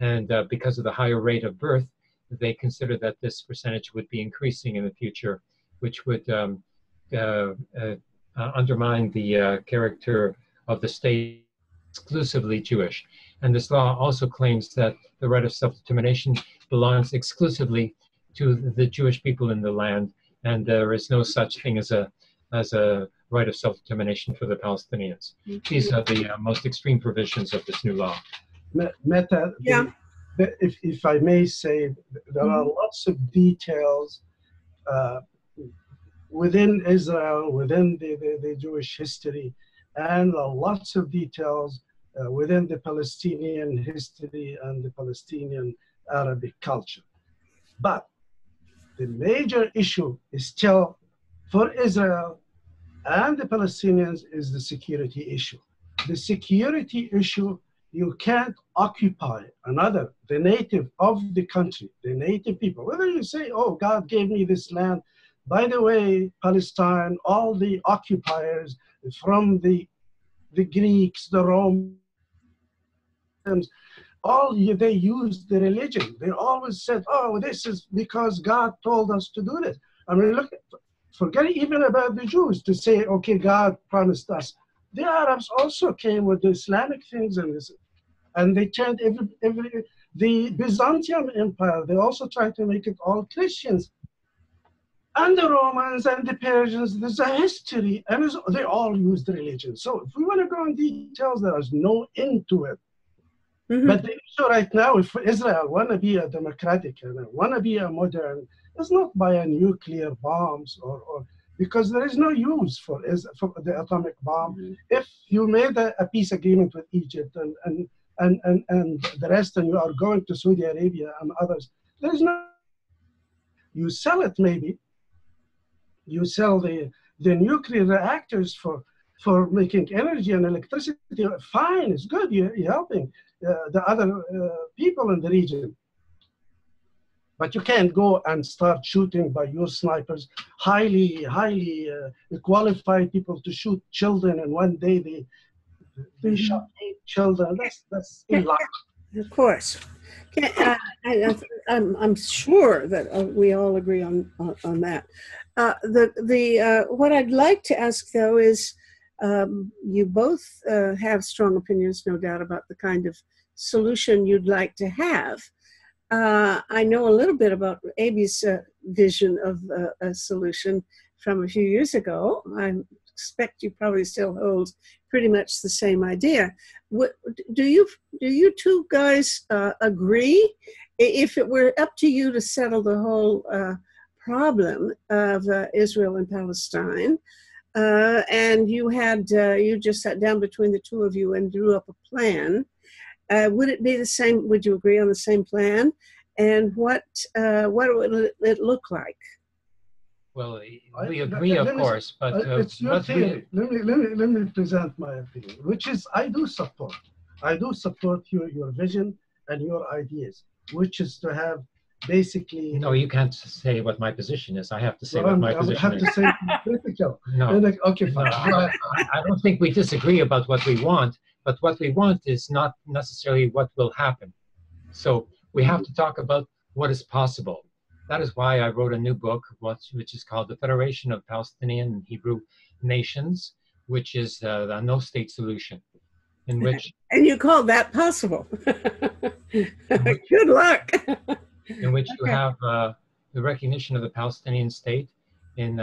And because of the higher rate of birth, they consider that this percentage would be increasing in the future, which would undermine the character of the state exclusively Jewish. And this law also claims that the right of self-determination belongs exclusively to the Jewish people in the land, and there is no such thing as a right of self-determination for the Palestinians. These are the most extreme provisions of this new law. Metta, Yeah. If I may say, there are lots of details within Israel, within the Jewish history, and lots of details within the Palestinian history and the Palestinian Arabic culture. But the major issue is still for Israel and the Palestinians is the security issue. The security issue, you can't occupy the native of the country, the native people. Whether you say, oh, God gave me this land. By the way, Palestine, all the occupiers from the Greeks, the Romans, they used the religion. They always said, oh, this is because God told us to do this. I mean, look, forget even about the Jews to say, okay, God promised us. The Arabs also came with the Islamic things and they turned the Byzantine Empire, they also tried to make it all Christians. And the Romans and the Persians, there's a history, and they all used religion. So if we want to go in details, there is no end to it. But the issue right now, if Israel want to be a democratic and want to be a modern, it's not by a nuclear bombs or because there is no use for the atomic bomb. If you made a peace agreement with Egypt and the rest, and you are going to Saudi Arabia and others, there is no. You sell it maybe. You sell the nuclear reactors for making energy and electricity. Fine, it's good. You're helping the other people in the region. But you can't go and start shooting by your snipers, highly qualified people to shoot children, and one day they shot 8 children. That's illogical. Of course. I'm sure that we all agree on that. What I'd like to ask, though, is you both have strong opinions, no doubt, about the kind of solution you'd like to have. I know a little bit about Abi's vision of a solution from a few years ago. I expect you probably still hold pretty much the same idea. Do you two guys agree? If it were up to you to settle the whole problem of Israel and Palestine, and you just sat down between the two of you and drew up a plan, would it be the same? Would you agree on the same plan? And what would it look like? Well, we agree, of course, but it's your theory. Let me present my opinion, which is I do support your vision and your ideas, which is to have basically. No, you can't say what my position is. I have to say what my position is. I have to say critical. No. Okay, fine. No, I don't think we disagree about what we want, but what we want is not necessarily what will happen. So we have to talk about what is possible. That is why I wrote a new book, which is called The Federation of Palestinian and Hebrew Nations, which is the no-state solution, in which... And you call that possible. Good luck. In which you have the recognition of the Palestinian state in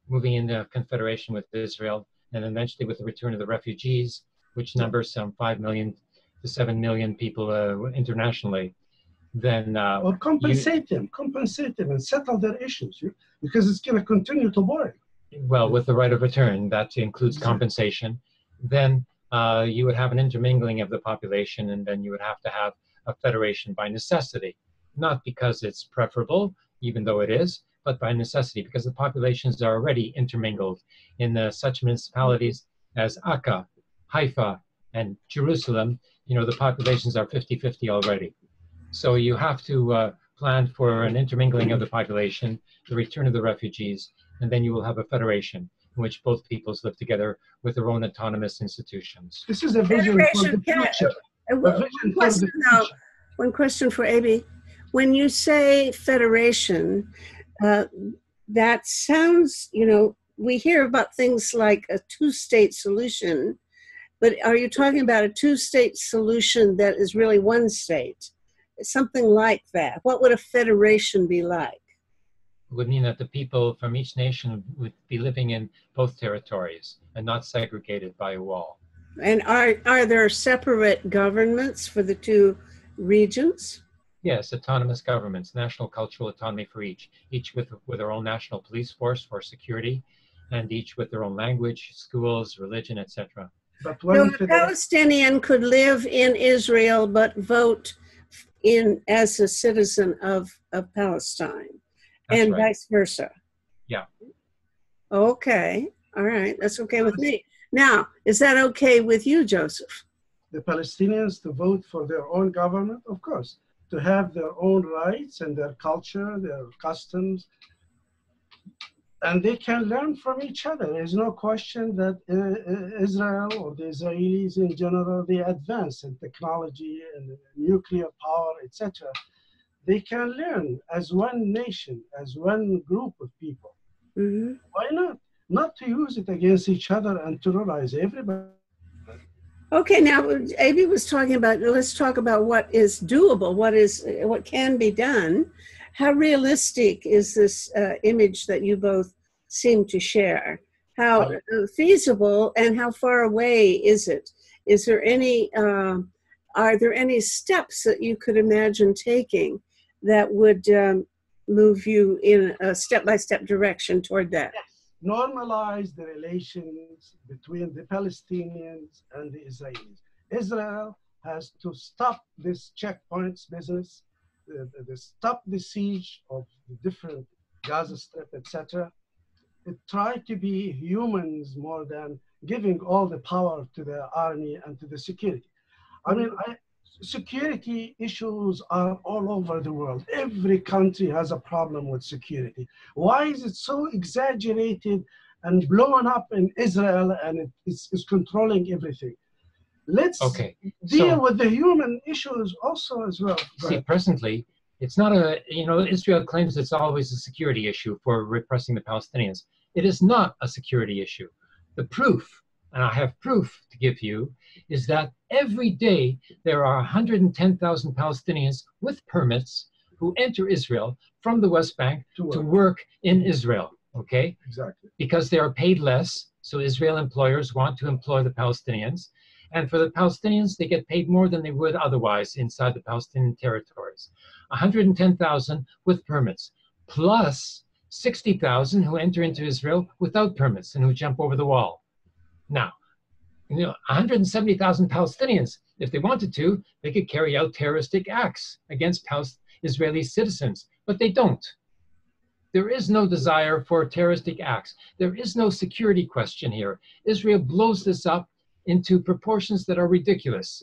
moving into confederation with Israel, and eventually with the return of the refugees, which numbers some 5 million to 7 million people internationally. Then or compensate them and settle their issues, because it's going to continue to boil. Well, with the right of return, that includes compensation. Then you would have an intermingling of the population, and then you would have to have a federation by necessity, not because it's preferable, even though it is, but by necessity, because the populations are already intermingled in such municipalities as Akka, Haifa, and Jerusalem. The populations are 50-50 already. So you have to plan for an intermingling of the population, the return of the refugees, and then you will have a federation in which both peoples live together with their own autonomous institutions. This is a vision for the future. One question for Aby. When you say federation, that sounds, we hear about things like a two-state solution, but are you talking about a two-state solution that is really one state? Something like that. What would a federation be like? It would mean that the people from each nation would be living in both territories and not segregated by a wall. And are there separate governments for the two regions? Yes, autonomous governments, national cultural autonomy for each with their own national police force for security, and each with their own language, schools, religion, etc. So a Palestinian could live in Israel but vote as a citizen of Palestine. That's and right. Vice versa. Yeah. Okay. All right. That's okay with me. Now, is that okay with you, Joseph? The Palestinians to vote for their own government, of course, to have their own rights and their culture, their customs, and they can learn from each other. There's no question that Israel or the Israelis in general, they advance in technology and nuclear power, etc. They can learn as one nation, as one group of people. Mm-hmm. Why not? Not to use it against each other and terrorize everybody. Okay, now Aby was talking about, let's talk about what is doable, what can be done. How realistic is this image that you both seem to share? How feasible and how far away is it? Is there any, are there any steps that you could imagine taking that would move you in a step-by-step direction toward that? Yes. Normalize the relations between the Palestinians and the Israelis. Israel has to stop this checkpoints business, stop the siege of the different Gaza Strip, etc. Try to be humans more than giving all the power to the army and to the security. I mean, security issues are all over the world. Every country has a problem with security. Why is it so exaggerated and blown up in Israel and it's controlling everything? Let's deal with the human issues also as well. See, presently, it's not Israel claims it's always a security issue for repressing the Palestinians. It is not a security issue. The proof, and I have proof to give you, is that every day there are 110,000 Palestinians with permits who enter Israel from the West Bank to work in Israel, okay? Exactly. Because they are paid less, so Israel employers want to employ the Palestinians. And for the Palestinians, they get paid more than they would otherwise inside the Palestinian territories. 110,000 with permits, plus 60,000 who enter into Israel without permits and who jump over the wall. Now, 170,000 Palestinians, if they wanted to, they could carry out terroristic acts against Israeli citizens, but they don't. There is no desire for terroristic acts. There is no security question here. Israel blows this up into proportions that are ridiculous.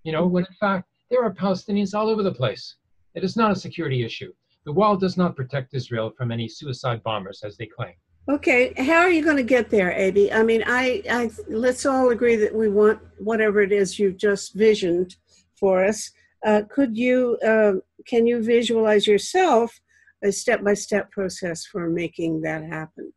When in fact, there are Palestinians all over the place. It is not a security issue. The wall does not protect Israel from any suicide bombers, as they claim. Okay, how are you going to get there, Aby? I mean, let's all agree that we want whatever it is you've just visioned for us. Can you visualize yourself a step-by-step process for making that happen?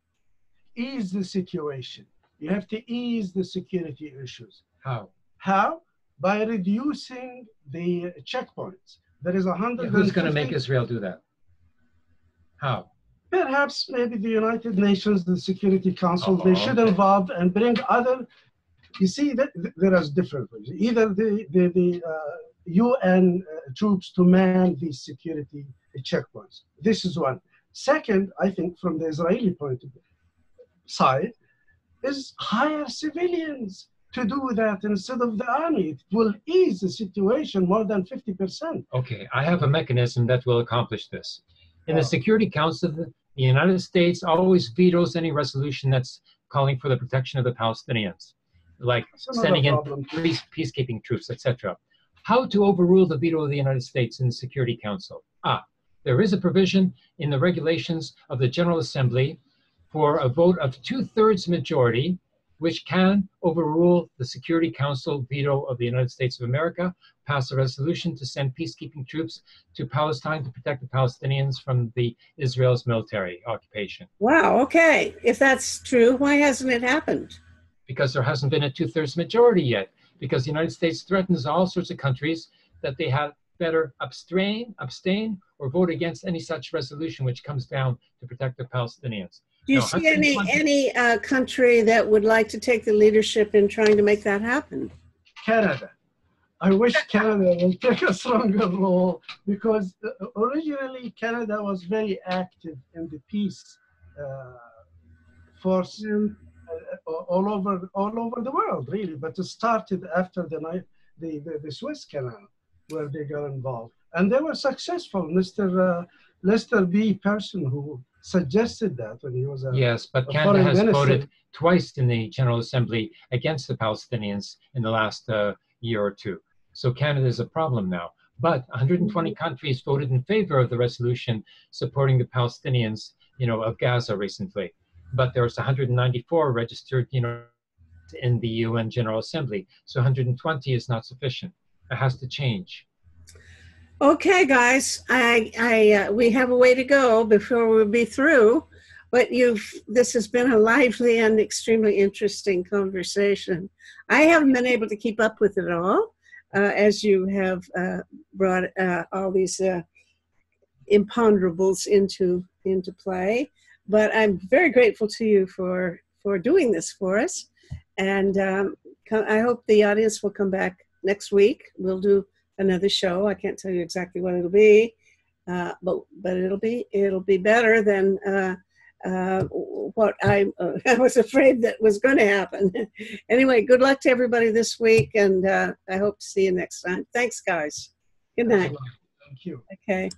Ease the situation. You have to ease the security issues. How? How? By reducing the checkpoints. There is 100. Who's going to make Israel do that? How? Perhaps maybe the United Nations, the Security Council, they should involve and bring other. You see, there is different ways. Either the UN troops to man these security checkpoints. This is one. Second, I think from the Israeli point of view side, is hire civilians to do that instead of the army. It will ease the situation more than 50%. Okay, I have a mechanism that will accomplish this. In the Security Council, the United States always vetoes any resolution that's calling for the protection of the Palestinians, like sending in peacekeeping troops, etc. How to overrule the veto of the United States in the Security Council? There is a provision in the regulations of the General Assembly for a vote of 2/3 majority, which can overrule the Security Council veto of the United States of America, pass a resolution to send peacekeeping troops to Palestine to protect the Palestinians from Israel's military occupation. Wow, okay. If that's true, why hasn't it happened? Because there hasn't been a 2/3 majority yet, because the United States threatens all sorts of countries that they had better abstain, or vote against any such resolution which comes down to protect the Palestinians. Do you see any country that would like to take the leadership in trying to make that happen? Canada. I wish Canada will take a stronger role, because originally Canada was very active in the peace force all over the world, really. But it started after the Suez Canal, where they got involved, and they were successful. Mr. Lester B. Person, who suggested that when he was a yes, but Canada has voted twice in the General Assembly against the Palestinians in the last year or two. So Canada is a problem now. But 120 countries voted in favor of the resolution supporting the Palestinians, of Gaza recently. But there's 194 registered, in the UN General Assembly. So 120 is not sufficient. It has to change. Okay, guys, we have a way to go before we'll be through, but this has been a lively and extremely interesting conversation. I haven't been able to keep up with it all, as you have brought all these imponderables into play, but I'm very grateful to you for doing this for us, and I hope the audience will come back next week. We'll do another show. I can't tell you exactly what it'll be, but it'll be better than what I was afraid that was going to happen. Anyway, good luck to everybody this week, and I hope to see you next time. Thanks, guys. Good night. Thank you. Okay.